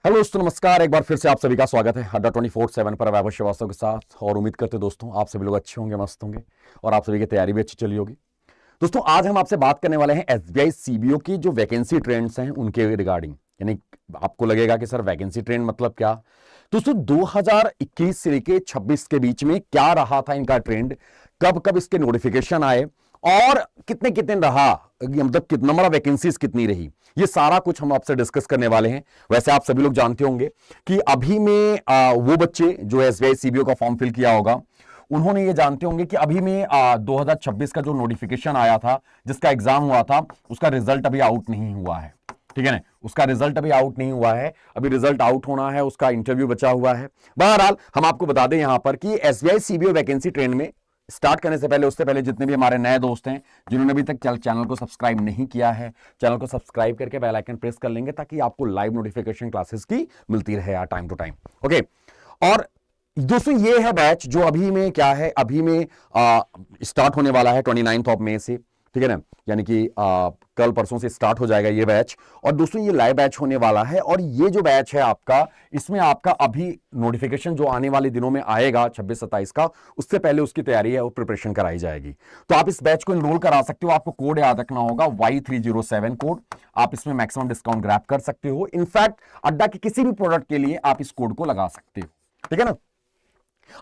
Hello दोस्तों, नमस्कार। एक बार फिर से आप सभी का स्वागत है अड्डा 24/7 पर वैभव श्रीवास्तव के साथ। और उम्मीद करते दोस्तों आप सभी लोग अच्छे होंगे, मस्त होंगे और आप सभी की तैयारी भी अच्छी चली होगी। दोस्तों आज हम आपसे बात करने वाले हैं एसबीआई सीबीओ की जो वैकेंसी ट्रेंड्स हैं उनके रिगार्डिंग। यानी आपको लगेगा कि सर वैकेंसी ट्रेंड मतलब क्या। दोस्तों 2021 से लेके 26 के बीच में क्या रहा था इनका ट्रेंड, कब कब इसके नोटिफिकेशन आए और कितने कितने रहा, मतलब कितना नंबर ऑफ वैकेंसीज कितनी रही, ये सारा कुछ हम आपसे डिस्कस करने वाले हैं। वैसे आप सभी लोग जानते होंगे कि अभी में वो बच्चे जो एसबीआई सीबीओ का फॉर्म फिल किया होगा उन्होंने ये जानते होंगे कि अभी में 2026 का जो नोटिफिकेशन आया था, जिसका एग्जाम हुआ था, उसका रिजल्ट अभी आउट नहीं हुआ है। ठीक है ना, उसका रिजल्ट अभी आउट नहीं हुआ है, अभी रिजल्ट आउट होना है, उसका इंटरव्यू बचा हुआ है। बहरहाल हम आपको बता दें यहां पर कि एसबीआई सीबीओ वैकेंसी ट्रेंड में स्टार्ट करने से पहले, उससे पहले जितने भी हमारे नए दोस्त हैं जिन्होंने अभी तक चैनल को सब्सक्राइब नहीं किया है, चैनल को सब्सक्राइब करके बेल आइकन प्रेस कर लेंगे ताकि आपको लाइव नोटिफिकेशन क्लासेस की मिलती रहे टाइम टू टाइम। ओके, और दोस्तों ये है बैच जो अभी में क्या है, अभी में स्टार्ट होने वाला है 29 ऑफ मई से। ठीक है ना, यानी कि कल परसों से स्टार्ट हो जाएगा ये बैच। और दोस्तों ये लाइव बैच होने वाला है और ये जो बैच है आपका, इसमें आपका अभी नोटिफिकेशन जो आने वाले दिनों में आएगा 26-27 का, उससे पहले उसकी तैयारी है और प्रिपरेशन कराई जाएगी। तो आप इस बैच को इनरोल करा सकते हो। आपको कोड याद रखना होगा Y307 कोड। आप इसमें मैक्सिमम डिस्काउंट ग्रैब कर सकते हो। इनफैक्ट अड्डा के किसी भी प्रोडक्ट के लिए आप इस कोड को लगा सकते हो। ठीक है ना,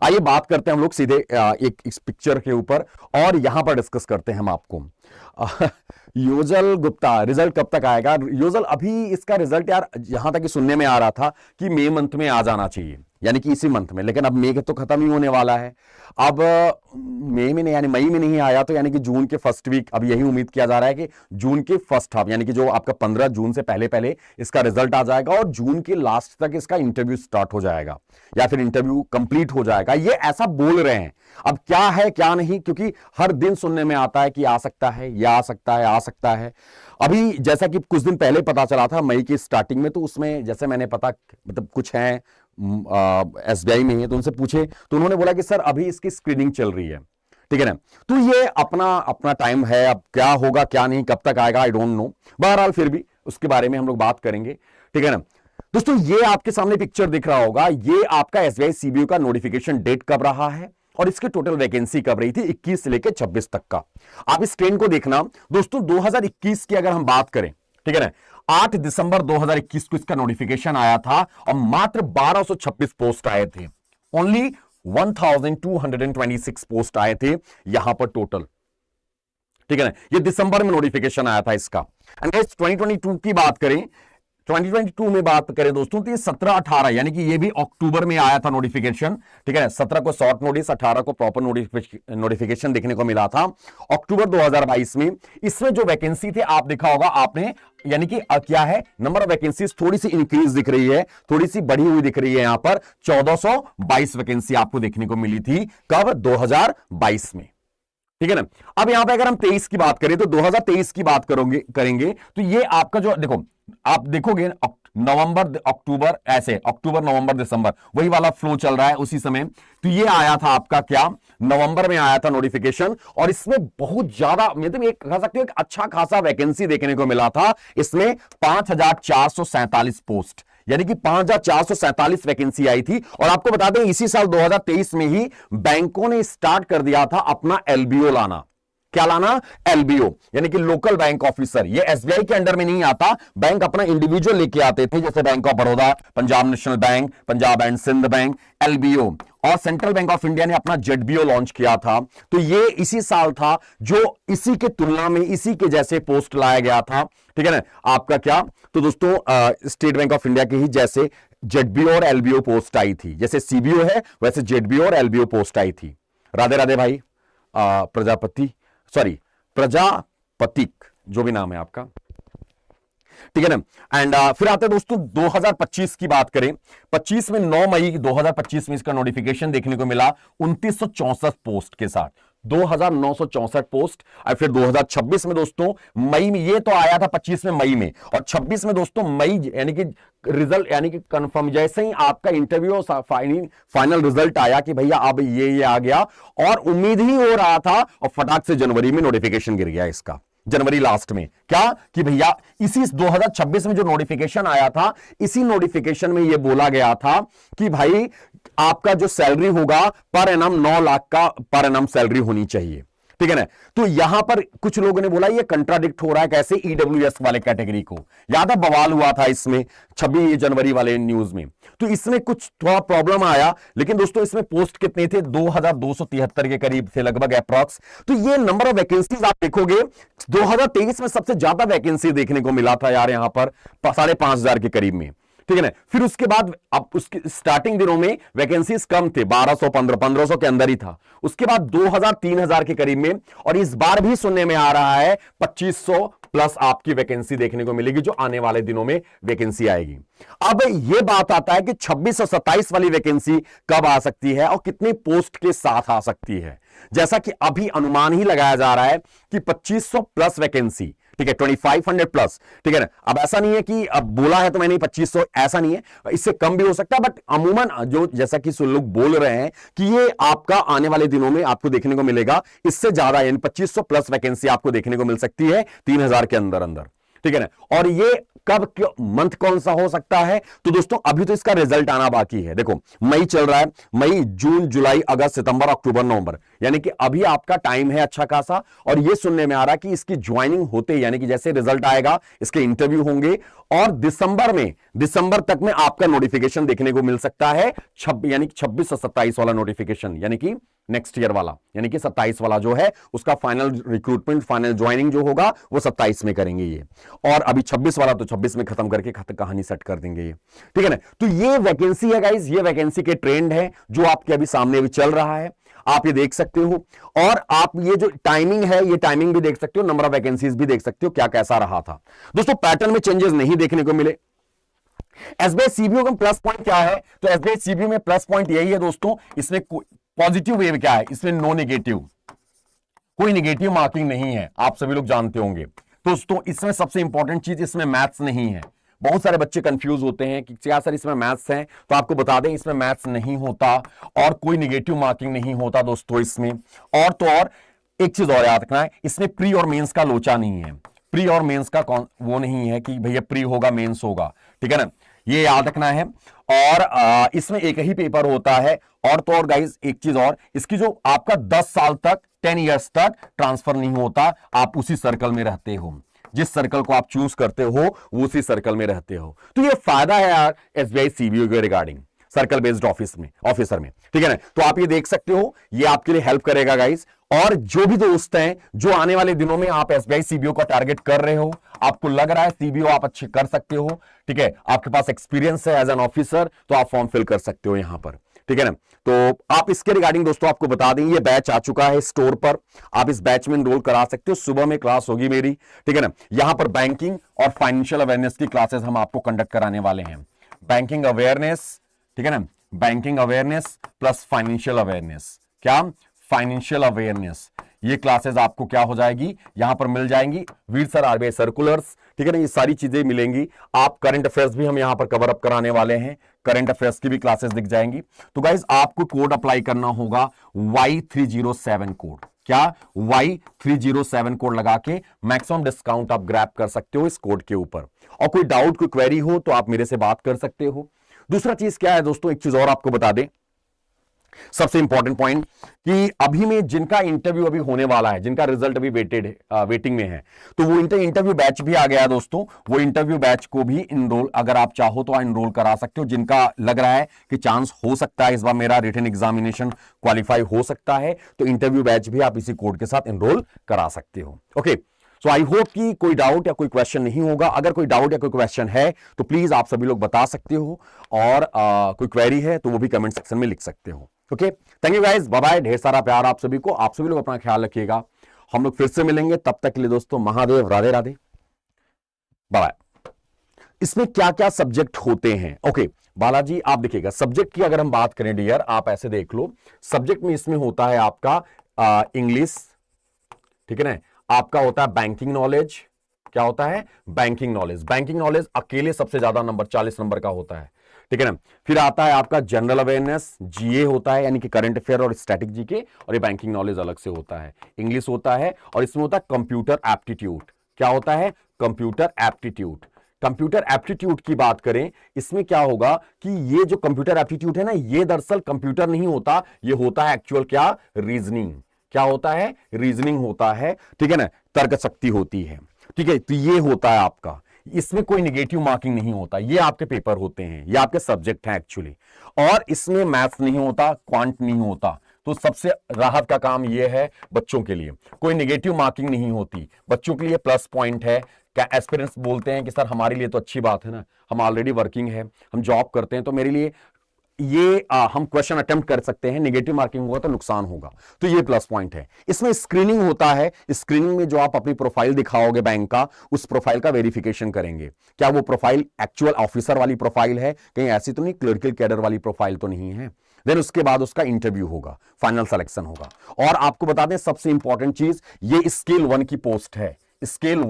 आइए बात करते हैं हम लोग सीधे एक इस पिक्चर के ऊपर और यहां पर डिस्कस करते हैं हम आपको। योजल गुप्ता रिजल्ट कब तक आएगा। योजल अभी इसका रिजल्ट यार यहां तक कि सुनने में आ रहा था कि मई मंथ में आ जाना चाहिए, यानी कि इसी मंथ में, लेकिन अब मई तो खत्म ही होने वाला है। अब मई में नहीं, यानी मई में नहीं आया तो यानी कि जून के फर्स्ट वीक, अब यही उम्मीद किया जा रहा है कि जून के फर्स्ट हाफ, यानी कि जो आपका 15 जून से पहले पहले इसका रिजल्ट आ जाएगा और जून के लास्ट तक इसका इंटरव्यू स्टार्ट हो जाएगा या फिर इंटरव्यू कंप्लीट हो जाएगा, ये ऐसा बोल रहे हैं। अब क्या है क्या नहीं, क्योंकि हर दिन सुनने में आता है कि आ सकता है, यह आ सकता है, आ सकता है। अभी जैसा कि कुछ दिन पहले पता चला था मई की स्टार्टिंग में, तो उसमें जैसे मैंने पता, मतलब कुछ है एसबीआई में है, तो उनसे पूछे तो उन्होंने बोला कि सर अभी इसकी स्क्रीनिंग चल रही है। ठीक है ना, तो ये अपना अपना टाइम है, अब क्या होगा क्या नहीं, कब तक आएगा आई डोंट नो। बहरहाल फिर भी उसके बारे में हम लोग बात करेंगे। ठीक है ना दोस्तों, ये आपके सामने पिक्चर दिख रहा होगा, ये आपका एसबीआई सीबीओ का नोटिफिकेशन डेट कब रहा है और इसकी टोटल वैकेंसी कब रही थी 21 से लेकर 26 तक का। आप इस ट्रेंड को देखना दोस्तों। 2021 की अगर हम बात करें, ठीक है ना, 8 दिसंबर 2021 को इसका नोटिफिकेशन आया था और मात्र 1226 पोस्ट आए थे। ओनली 1226 पोस्ट आए थे यहां पर टोटल। ठीक है ना, ये दिसंबर में नोटिफिकेशन आया था इसका। एंड 2022 की बात करें, 2022 में बात करें दोस्तों, तो ये 17-18, यानी कि ये भी अक्टूबर में आया था नोटिफिकेशन। ठीक है, 17 को शॉर्ट नोटिस, 18 को प्रॉपर नोटिफिकेशन देखने को मिला था अक्टूबर 2022 में। इसमें जो वैकेंसी थे आप देखा होगा आपने, यानी कि क्या है, नंबर ऑफ वैकेंसीज थोड़ी सी इंक्रीज दिख रही है, थोड़ी सी बढ़ी हुई दिख रही है। यहां पर 1422 वैकेंसी आपको देखने को मिली थी कब, 2022 में। ठीक है ना, अब यहां पे अगर हम 23 की बात करें तो 2023 की बात करेंगे तो ये आपका जो, देखो आप देखोगे नवंबर अक्टूबर, ऐसे अक्टूबर नवंबर दिसंबर वही वाला फ्लो चल रहा है उसी समय। तो ये आया था आपका क्या, नवंबर में आया था नोटिफिकेशन और इसमें बहुत ज्यादा, मतलब एक कह सकते हो एक अच्छा खासा वैकेंसी देखने को मिला था। इसमें 5447 पोस्ट, यानी कि 5447 वैकेंसी आई थी। और आपको बता दें इसी साल 2023 में ही बैंकों ने स्टार्ट कर दिया था अपना एलबीओ लाना। क्या लाना, एलबीओ, यानी कि लोकल बैंक ऑफिसर। ये एसबीआई के अंडर में नहीं आता, बैंक अपना इंडिविजुअल लेके आते थे, जैसे bank of Baroda, Punjab national bank, Punjab and Sind bank, LBO. और सेंट्रल बैंक ऑफ इंडिया ने अपना जेडबीओ लॉन्च किया था। तो ये इसी साल था जो इसी के तुलना में इसी के जैसे पोस्ट लाया गया था। ठीक है ना, आपका क्या, तो दोस्तों स्टेट बैंक ऑफ इंडिया के ही जैसे जेडबीओ और एलबीओ पोस्ट आई थी, जैसे सीबीओ है वैसे जेडबीओ और एलबीओ पोस्ट आई थी। राधे राधे भाई, प्रजापतिक जो भी नाम है आपका। ठीक है ना, एंड फिर आते हैं दोस्तों 2025 की बात करें। 25 में 9 मई 2025 में इसका नोटिफिकेशन देखने को मिला 2964 पोस्ट के साथ, 2964 पोस्ट। और फिर 2026 में दोस्तों मई में, ये तो आया था 25 में मई में, और 26 में दोस्तों मई, यानी कि रिजल्ट, यानी कि कंफर्म, जैसे ही आपका इंटरव्यू और फाइनल रिजल्ट आया कि भैया अब ये आ गया, और उम्मीद ही हो रहा था, और फटाक से जनवरी में नोटिफिकेशन गिर गया इसका। जनवरी लास्ट में, क्या कि भैया इसी 2026 में जो नोटिफिकेशन आया था, इसी नोटिफिकेशन में यह बोला गया था कि भाई आपका जो सैलरी होगा पर एनम 9 लाख का पर एनम सैलरी होनी चाहिए, ठीक है ना। तो यहां पर कुछ लोगों ने बोला ये कंट्राडिक्ट हो रहा है कैसे ईडब्ल्यूएस वाले कैटेगरी को, याद है बवाल हुआ था इसमें 26 जनवरी वाले न्यूज में, तो इसमें कुछ थोड़ा प्रॉब्लम आया। लेकिन दोस्तों इसमें पोस्ट कितने थे, 2273 के करीब थे लगभग अप्रॉक्स। तो ये नंबर ऑफ वैकेंसीज आप देखोगे 2023 में सबसे ज्यादा वैकेंसी देखने को मिला था यार, यहां पर 5,500 के करीब में, ठीक है ना। फिर उसके बाद अब उसके स्टार्टिंग दिनों में वैकेंसीज कम थे, 1200 1500 के अंदर ही था। उसके बाद 2000 3000 के करीब में, और इस बार भी सुनने में आ रहा है 2500 प्लस आपकी वैकेंसी देखने को मिलेगी, जो आने वाले दिनों में वैकेंसी आएगी। अब यह बात आता है कि 26 और 27 वाली वैकेंसी कब आ सकती है और कितनी पोस्ट के साथ आ सकती है। जैसा कि अभी अनुमान ही लगाया जा रहा है कि 2500 प्लस वैकेंसी, ठीक है, 2500 प्लस, ठीक है ना। अब ऐसा नहीं है कि अब बोला है तो मैंने 2500, ऐसा नहीं है, इससे कम भी हो सकता है, बट अमूमन जो जैसा कि लोग बोल रहे हैं कि ये आपका आने वाले दिनों में आपको देखने को मिलेगा इससे ज्यादा, यानी 2500 प्लस वैकेंसी आपको देखने को मिल सकती है 3000 के अंदर अंदर, ठीक है ना। और ये कब मंथ कौन सा हो सकता है, तो दोस्तों अभी तो इसका रिजल्ट आना बाकी है। देखो मई चल रहा है, मई जून जुलाई अगस्त सितंबर अक्टूबर नवंबर, यानी कि अभी आपका टाइम है अच्छा खासा। और ये सुनने में आ रहा है कि इसकी ज्वाइनिंग होते, यानी कि जैसे रिजल्ट आएगा इसके इंटरव्यू होंगे, और दिसंबर तक में आपका नोटिफिकेशन देखने को मिल सकता है, यानी कि 26 और 27 वाला नोटिफिकेशन, यानी कि नेक्स्ट ईयर वाला, यानी कि 27 वाला जो है उसका फाइनल रिक्रूटमेंट, फाइनल ज्वाइनिंग जो होगा वो 27 में करेंगे ये, और अभी 26 वाला तो 26 में खत्म करके कहानी सेट कर देंगे ये, ठीक है ना। तो ये वैकेंसी है गाइस, ये वैकेंसी के ट्रेंड है जो आपके अभी सामने भी चल रहा है, आप ये देख सकते हो। और आप ये जो टाइमिंग है, ये टाइमिंग भी देख सकते हो, नंबर ऑफ वैकेंसीज भी देख सकते हो क्या कैसा रहा था। दोस्तों पैटर्न में चेंजेस नहीं देखने को मिले। एसबीआई सीबीओ का प्लस पॉइंट क्या है, तो एसबीआई सीबीओ में प्लस पॉइंट यही है दोस्तों, इसमें पॉजिटिव वेव क्या है, इसमें नो नेगेटिव, कोई नेगेटिव मार्किंग नहीं है, आप सभी लोग जानते होंगे। दोस्तों इसमें सबसे इंपॉर्टेंट चीज, इसमें मैथ्स नहीं है। बहुत सारे बच्चे कंफ्यूज होते हैं कि क्या सर इसमें मैथ्स है, तो आपको बता दें इसमें मैथ्स नहीं होता और कोई नेगेटिव मार्किंग नहीं होता दोस्तों इसमें। और तो और एक चीज और याद रखना है, इसमें प्री और मेंस का लोचा नहीं है, प्री और मेंस का वो नहीं है कि भैया प्री होगा मेंस होगा, ठीक है ना, ये याद रखना है। और इसमें एक ही पेपर होता है। और तो और गाइज एक चीज और, इसकी जो आपका 10 साल तक 10 इयर्स तक ट्रांसफर नहीं होता, आप उसी सर्कल में रहते हो, जिस सर्कल को आप चूज करते हो वो उसी सर्कल में रहते हो। तो ये फायदा है यार एसबीआई सीबीओ के रिगार्डिंग सर्कल बेस्ड ऑफिसर में, ठीक है ना। तो आप ये देख सकते हो, ये आपके लिए हेल्प करेगा गाइस। और जो भी दोस्त हैं जो आने वाले दिनों में आप एसबीआई सीबीओ का टारगेट कर रहे हो, आपको लग रहा है सीबीओ आप अच्छे कर सकते हो, ठीक है, आपके पास एक्सपीरियंस है एज एन ऑफिसर, तो आप फॉर्म फिल कर सकते हो यहां पर, ठीक है ना। तो आप इसके रिगार्डिंग दोस्तों आपको बता दें, ये बैच आ चुका है स्टोर पर, आप इस बैच में एनरोल करा सकते हो। सुबह में क्लास होगी मेरी, ठीक है ना। यहां पर बैंकिंग और फाइनेंशियल अवेयरनेस की क्लासेस हम आपको कंडक्ट कराने वाले हैं। बैंकिंग अवेयरनेस, ठीक है ना, banking awareness plus financial awareness, क्या फाइनेंशियल अवेयरनेस, ये क्लासेस आपको क्या हो जाएगी, यहां पर मिल जाएंगी। वीर सर आरबीआई सर्कुलर्स, ठीक है ना, ये सारी चीजें मिलेंगी। आप करंट अफेयर्स भी हम यहां पर कवर अप कराने वाले हैं, करंट अफेयर्स की भी क्लासेस दिख जाएंगी। तो गाइस आपको कोड अप्लाई करना होगा Y307 कोड, क्या Y307 कोड लगा के मैक्सिमम डिस्काउंट आप ग्रैब कर सकते हो इस कोड के ऊपर। और कोई डाउट कोई क्वेरी हो तो आप मेरे से बात कर सकते हो। दूसरा चीज क्या है दोस्तों, एक चीज और आपको बता दें, सबसे इंपॉर्टेंट पॉइंट, कि अभी में जिनका इंटरव्यू अभी होने वाला है, जिनका रिजल्ट अभी वेटिंग में है, तो वो इंटरव्यू बैच भी आ गया है दोस्तों। वो इंटरव्यू बैच को भी इनरोल अगर आप चाहो तो इनरोल करा सकते हो। जिनका लग रहा है कि चांस हो सकता है इस बार मेरा रिटन एग्जामिनेशन क्वालिफाई हो सकता है, तो इंटरव्यू बैच भी आप इसी कोड के साथ इनरोल करा सकते हो। ओके, सो आई होप कि कोई डाउट या कोई क्वेश्चन नहीं होगा। अगर कोई डाउट या कोई क्वेश्चन है तो प्लीज आप सभी लोग बता सकते हो, और कोई क्वेरी है तो वो भी कमेंट सेक्शन में लिख सकते हो। Okay, thank you guys, bye bye, ढेर सारा प्यार आप सभी को। आप सभी लोग अपना ख्याल रखिएगा, हम लोग फिर से मिलेंगे, तब तक के लिए दोस्तों महादेव, राधे राधे, बाय। इसमें क्या क्या सब्जेक्ट होते हैं, ओके बालाजी आप देखिएगा, सब्जेक्ट की अगर हम बात करें डियर, आप ऐसे देख लो, सब्जेक्ट में इसमें होता है आपका इंग्लिश, ठीक है ना, आपका होता है बैंकिंग नॉलेज, क्या होता है बैंकिंग नॉलेज। बैंकिंग नॉलेज अकेले सबसे ज्यादा नंबर 40 नंबर का होता है, ठीक है ना। फिर आता है आपका जनरल अवेयरनेस, जीए होता है यानी कि करंट अफेयर और स्टैटिक जीके, और ये बैंकिंग नॉलेज अलग से होता है। इंग्लिश होता है और इसमें होता है कंप्यूटर एप्टीट्यूड। क्या होता है? Computer aptitude. कंप्यूटर एप्टीट्यूड की बात करें, इसमें क्या होगा कि ये जो कंप्यूटर एप्टीट्यूड है ना, ये दरअसल कंप्यूटर नहीं होता, ये होता है एक्चुअल क्या? रीजनिंग। क्या होता है? रीजनिंग होता है, ठीक है ना, तर्क शक्ति होती है। ठीक है, तो ये होता है आपका, इसमें कोई निगेटिव मार्किंग नहीं होता, ये आपके पेपर होते हैं, ये आपके सब्जेक्ट हैं एक्चुअली। और इसमें मैथ्स नहीं होता, क्वांट नहीं होता। तो सबसे राहत का काम ये है बच्चों के लिए, कोई नेगेटिव मार्किंग नहीं होती, बच्चों के लिए प्लस पॉइंट है। क्या एस्पिरेंट्स बोलते हैं कि सर हमारे लिए तो अच्छी बात है ना, हम ऑलरेडी वर्किंग है, हम जॉब करते हैं, तो मेरे लिए ये हम क्वेश्चन अटेम्प्ट कर सकते हैं, नेगेटिव मार्किंग होगा तो नुकसान होगा, तो ये प्लस पॉइंट है। इसमें स्क्रीनिंग होता है, स्क्रीनिंग में जो आप अपनी प्रोफाइल दिखाओगे बैंक का, उस प्रोफाइल का वेरिफिकेशन करेंगे, क्या वो प्रोफाइल एक्चुअल ऑफिसर वाली प्रोफाइल है, कहीं ऐसी तो नहीं क्लर्कल कैडर वाली प्रोफाइल तो नहीं है। देन उसके बाद उसका इंटरव्यू होगा, फाइनल सिलेक्शन होगा। और आपको बता दें सबसे इंपॉर्टेंट चीज, ये स्केल 1 की पोस्ट है। स्केल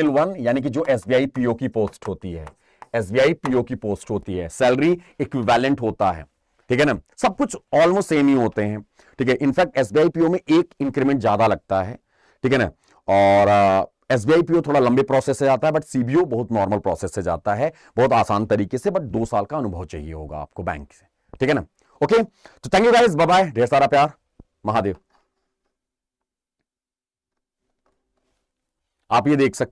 1 यानी कि जो एसबीआई पीओ की पोस्ट होती है, एसबीआई पीओ की पोस्ट होती है, सैलरी इक्विवेलेंट होता है, ठीक है ना, सब कुछ ऑलमोस्ट सेम ही होते हैं। ठीक है, इनफैक्ट एसबीआई पीओ में एक इंक्रीमेंट ज्यादा लगता है, ठीक है ना। और एसबीआई पीओ थोड़ा लंबे प्रोसेस से जाता है, बट सीबीओ बहुत नॉर्मल प्रोसेस से जाता है, बहुत आसान तरीके से, बट 2 साल का अनुभव चाहिए होगा आपको बैंक से, ठीक है ना। ओके, तो thank you guys, bye bye, ढेर सारा प्यार, महादेव। आप ये देख सकते